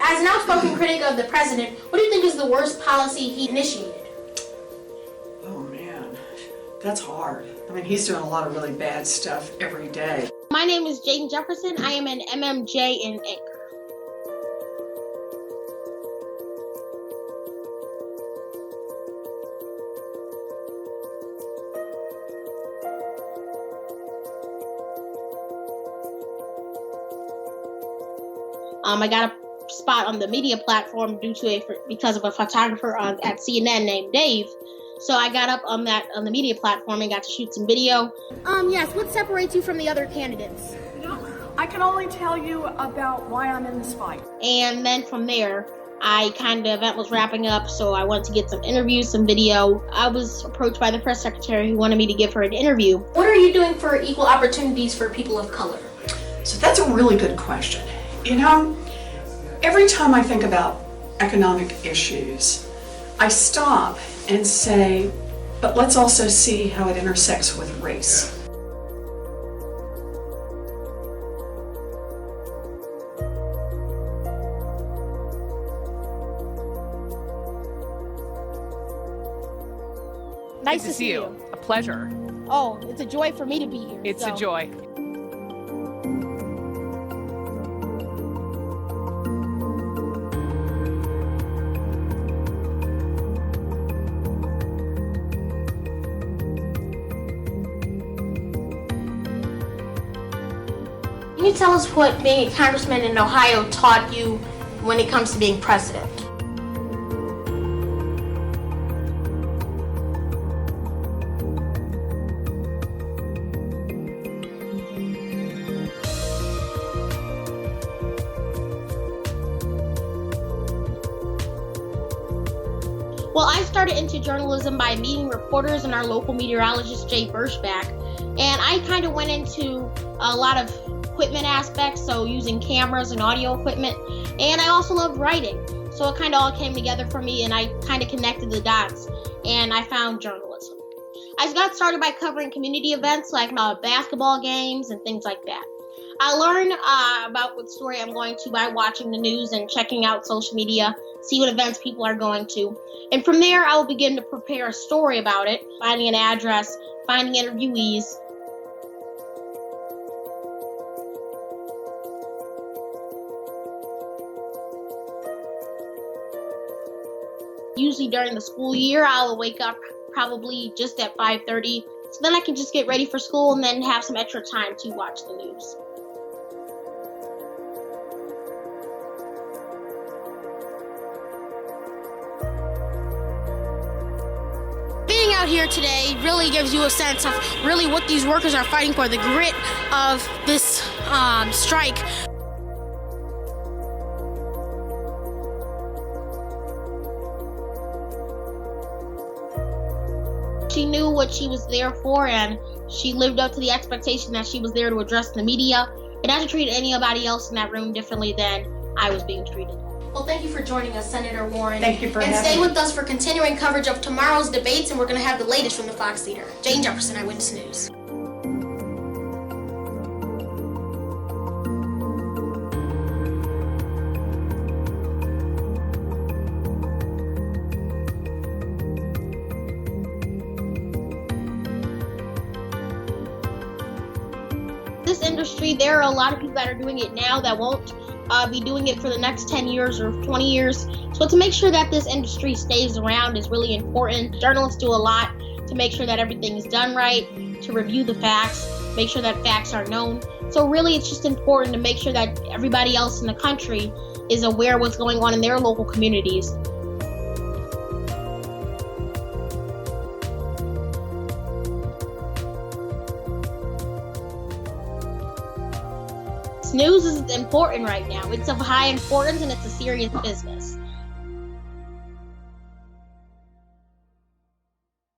As an outspoken critic of the president, what do you think is the worst policy he initiated? Oh man, that's hard. I mean, he's doing a lot of really bad stuff every day. My name is Jaden Jefferson. I am an MMJ in Anchor. I got a spot on the media platform because of a photographer at CNN named Dave. So I got up on the media platform and got to shoot some video. Yes, what separates you from the other candidates? I can only tell you about why I'm in this fight. And then from there, the event was wrapping up, so I wanted to get some interviews, some video. I was approached by the press secretary who wanted me to give her an interview. What are you doing for equal opportunities for people of color? So that's a really good question. You know, every time I think about economic issues, I stop and say, but let's also see how it intersects with race. Nice to see you. A pleasure. Oh, it's a joy for me to be here. It's a joy. Can you tell us what being a congressman in Ohio taught you when it comes to being president? Well, I started into journalism by meeting reporters and our local meteorologist, Jay Burschback, and I kind of went into a lot of equipment aspects, so using cameras and audio equipment, and I also loved writing, so it kind of all came together for me, and I kind of connected the dots, and I found journalism. I got started by covering community events like basketball games and things like that. I learned about what story I'm going to by watching the news and checking out social media, see what events people are going to, and from there I will begin to prepare a story about it, finding an address, finding interviewees. Usually during the school year, I'll wake up probably just at 5:30, so then I can just get ready for school and then have some extra time to watch the news. Being out here today really gives you a sense of really what these workers are fighting for, the grit of this strike. She knew what she was there for, and she lived up to the expectation that she was there to address the media and not to treat anybody else in that room differently than I was being treated. Well, thank you for joining us, Senator Warren. Thank you for having me. And stay with us for continuing coverage of tomorrow's debates, and we're going to have the latest from the Fox Theater. Jaden Jefferson, Eyewitness News. This industry, there are a lot of people that are doing it now that won't be doing it for the next 10 years or 20 years. So to make sure that this industry stays around is really important. Journalists do a lot to make sure that everything is done right, to review the facts, make sure that facts are known. So really it's just important to make sure that everybody else in the country is aware of what's going on in their local communities. News is important right now. It's of high importance and it's a serious business.